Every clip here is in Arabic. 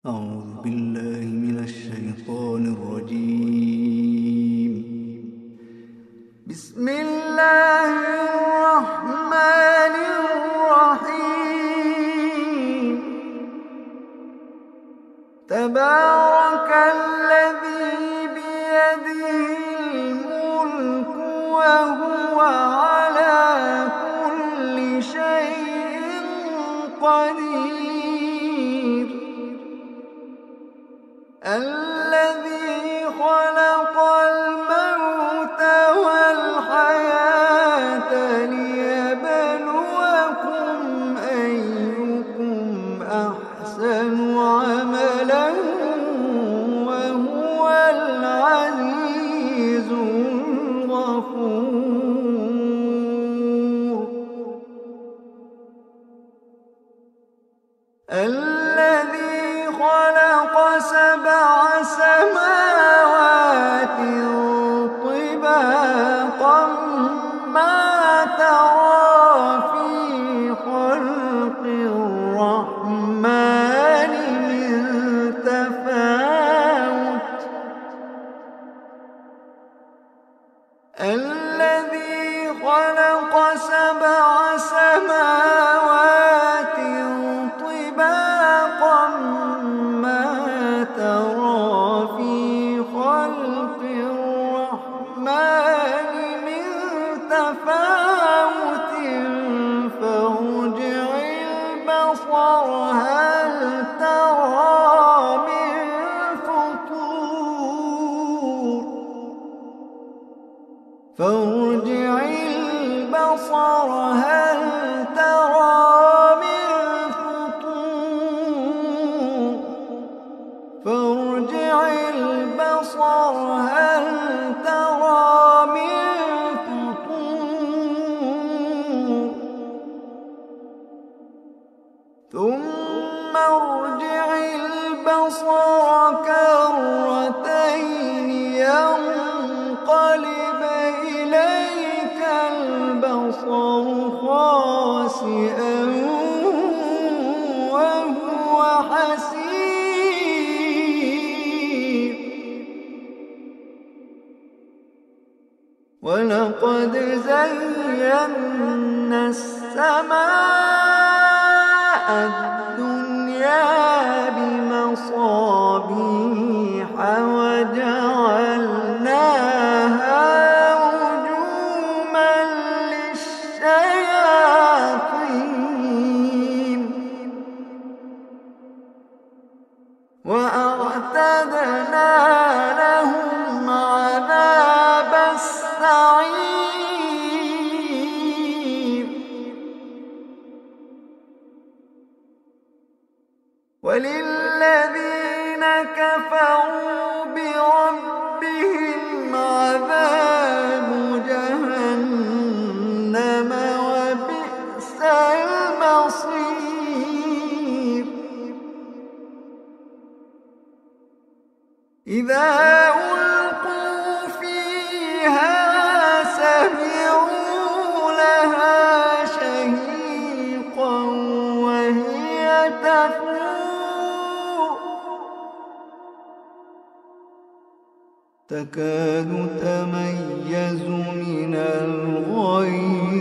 أعوذ بالله من الشيطان الرجيم. بسم الله الرحمن الرحيم. تبارك الذي بيده الملك وهو على كل شيء قدير. الذي خلق الموت والحياة ليبلوكم أيكم أحسن عملا وهو العزيز الغفور. الذي خلق سبع سماوات طباقا ما ترى في خلق الرحمن من تفاوت. الذي خلق سبع سماوات طباقا ما ترى في خلق الرحمن من تفاوت فارجع البصر هل ترى من فطور. فارجع البصر هل ترى من فطور. فارجع البصر هل ترى من فطور. ثم ارجع البصر كرتين ينقلب إليك البصر خاسئا وهو حسير. ولقد زينا السماء الدنيا بمصابيح وجعلناها رجوما للشياطين وأعتدنا لهم عذاب السعير. وللذين كفروا بربهم عذاب جهنم وبئس المصير. إذا ألقوا فيها سمعوا لها شهيقا وهي تفور تكاد تميز من الغيظ.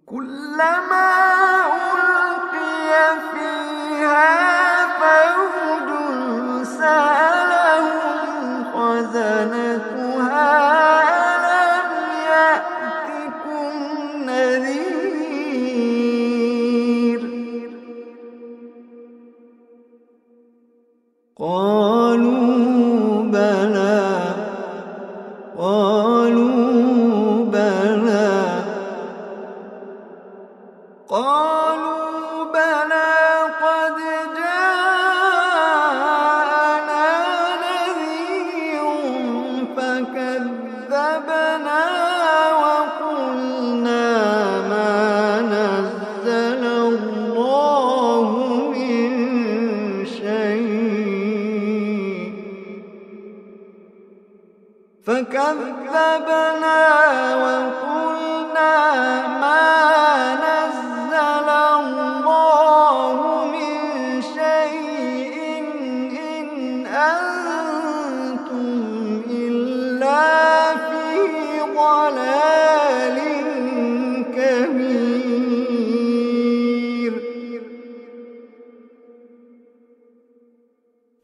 كلما ألقي فيها فوج سألهم خزنتها ألم يأتكم نذير. قالوا بلى قد جاءنا نذير فكذبنا وقلنا ما نزل الله من شيء. فكذبنا وقلنا ما نزل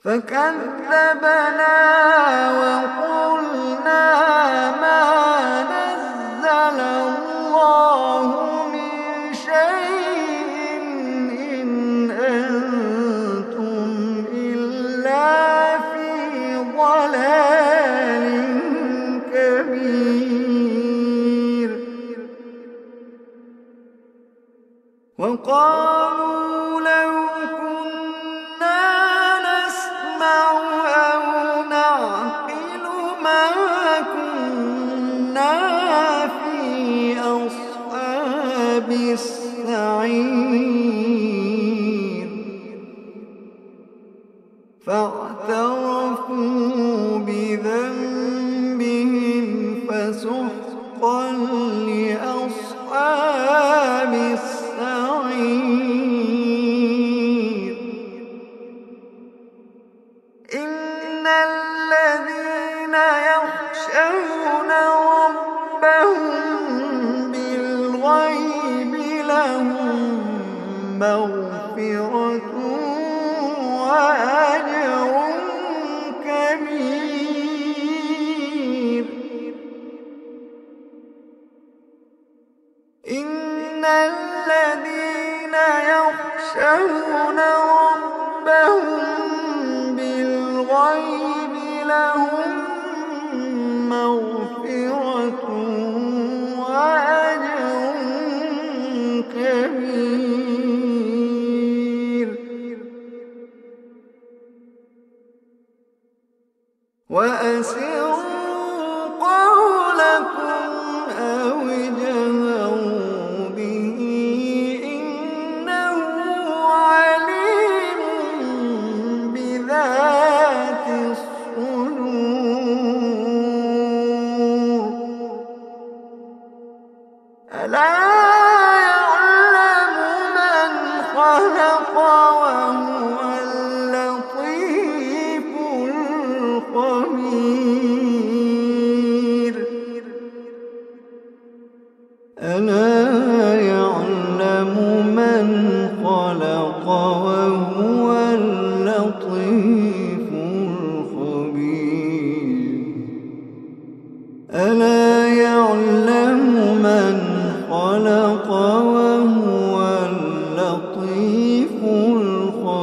فكذبنا وقلنا ما نزل الله من شيء إن أنتم إلا في ضلال كبير. وقالوا لو كنا نسمع أو نعقل ما كنا في أصحاب السعير. فاعترفوا بذنبهم فسحقا لأصحاب السعير. إن الذين يخشون ربهم بالغيب لهم مغفرة وأجر كبير. إن الذين يخشون ربهم بالغيب لهم مغفرة وأجر كبير. وأسروا قولكم أو اجهروا به إنه عليم بذات الصدور. ألا يعلم من خلق وهو اللطيف الخبير. ألا يعلم من خلق وهو اللطيف الخبير. ألا يعلم من خلق وهو اللطيف الخبير.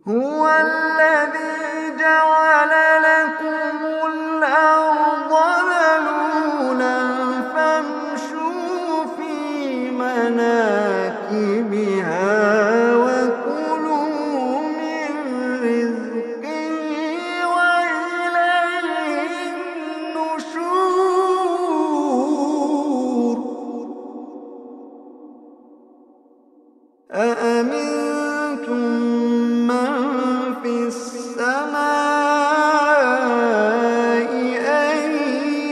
هو الذي جعل لكم الأرض ذلولا فامشوا في مناكبها وكلوا من رزقه وإليه النشور. أأمنتم من في السماء أن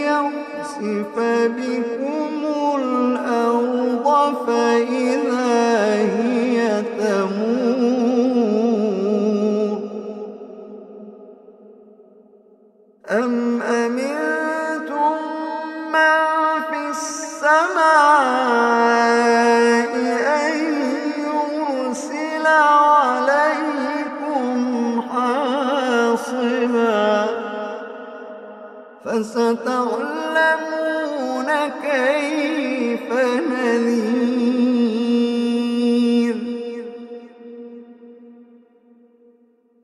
يخسف بكم الأرض فإذا هي تمور. أم أمنتم من في السماء أن يرسل عليكم حاصبا فستعلمون كيف نذير.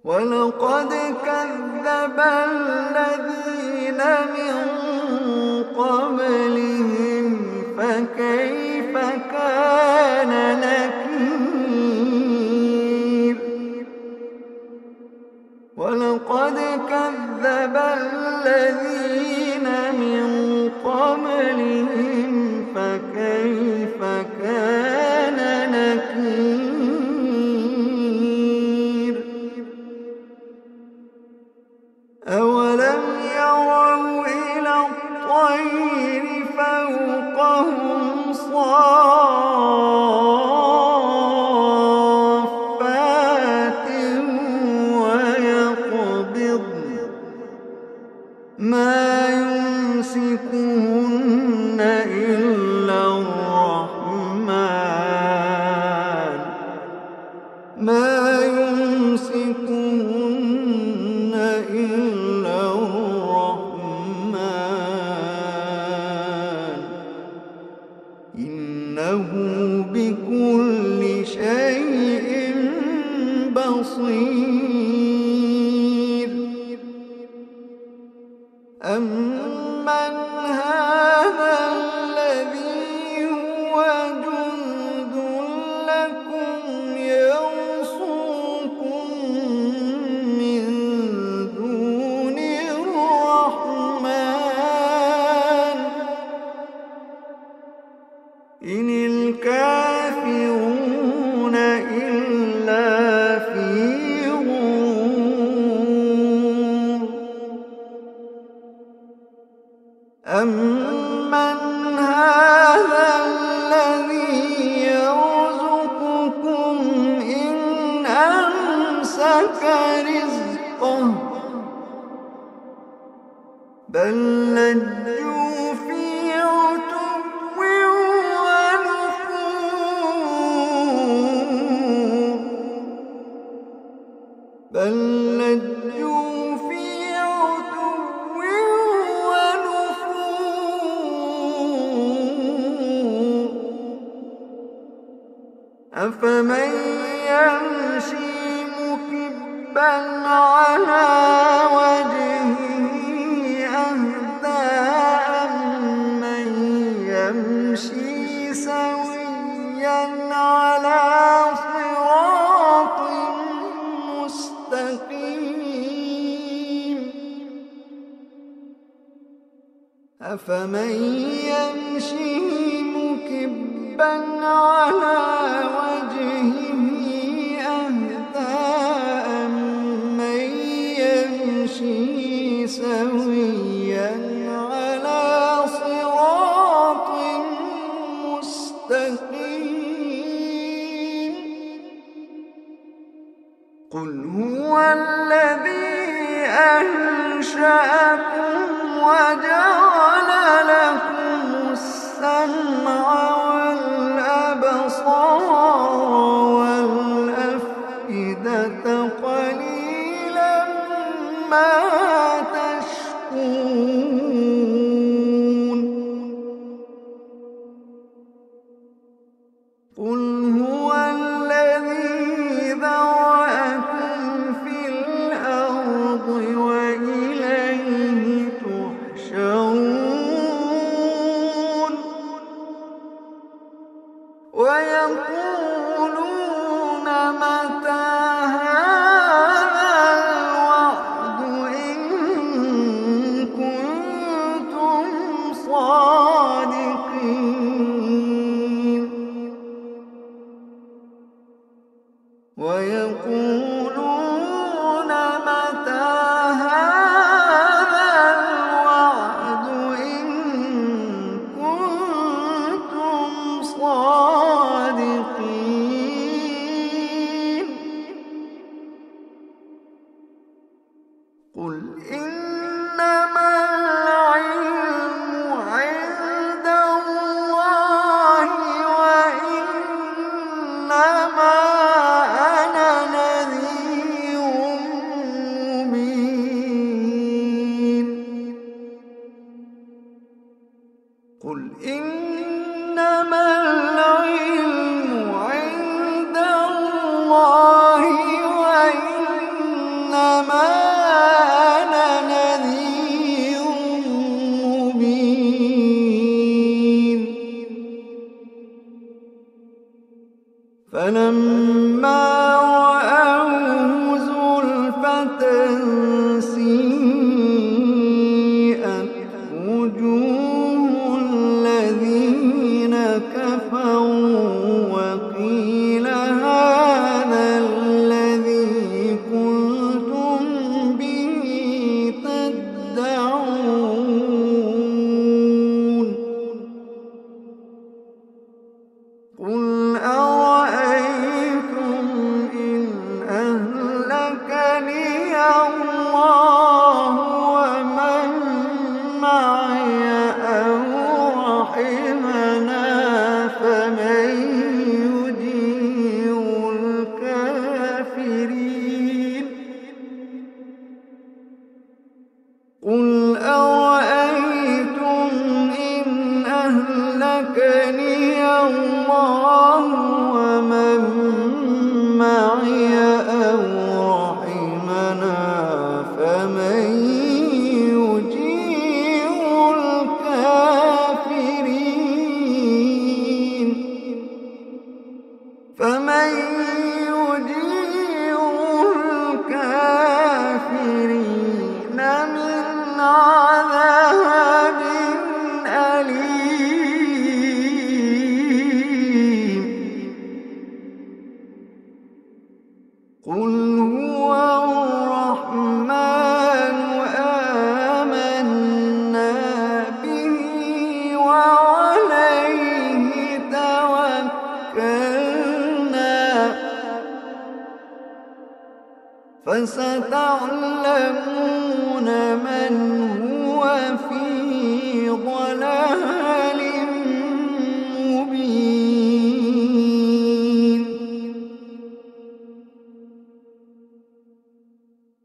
ولقد كذب الذين من قبلهم فكيف كان نكير. ولقد كذب الذين من قبلهم فكيف كان نكير. أولم يروا إلى الطير فوقهم صافات ويقبضن ما يمسكهن إلا الرحمن إنه بكل شيء بصير. أمن هذا الذي هو جند لكم يرصوكم من دون الرحمن إن الكافرون إلا في غرور. أمن هذا الذي يرزقكم إن أمسك رزقه بل لجوا في عتو ونفور. بل لجوا في عتو ونفور. أفمن يمشي مكبا على وجهه أهدى أمن يمشي سويا على صراط مستقيم. أفمن يمشي مكبا على وجهه أهدى أمن يمشي سويا على صراط مستقيم. قل هو الذي أنشأكم وجعل لكم السمع والأبصار والأفئدة قليلا ما تشكرون. قل هو الذي ذرأكم في الأرض وإليه تحشرون. ويقولون متى هذا الوعد إن كنتم صادقين. ويقولون متى هذا الوعد إن كنتم صادقين. قل إنما العلم عند الله وإنما أنا نذير مبين. قل إنما العلم عند الله وإنما أنا نذير مبين. فلما رأوه زلفة سيئت وجوه الذين كفروا وقيل هذا الذي كنتم به تدعون. قل أرأيتم إن فستعلمون من هو في ضلال مبين.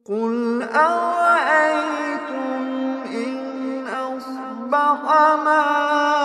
قل أرأيتم إن أصبح ماؤكم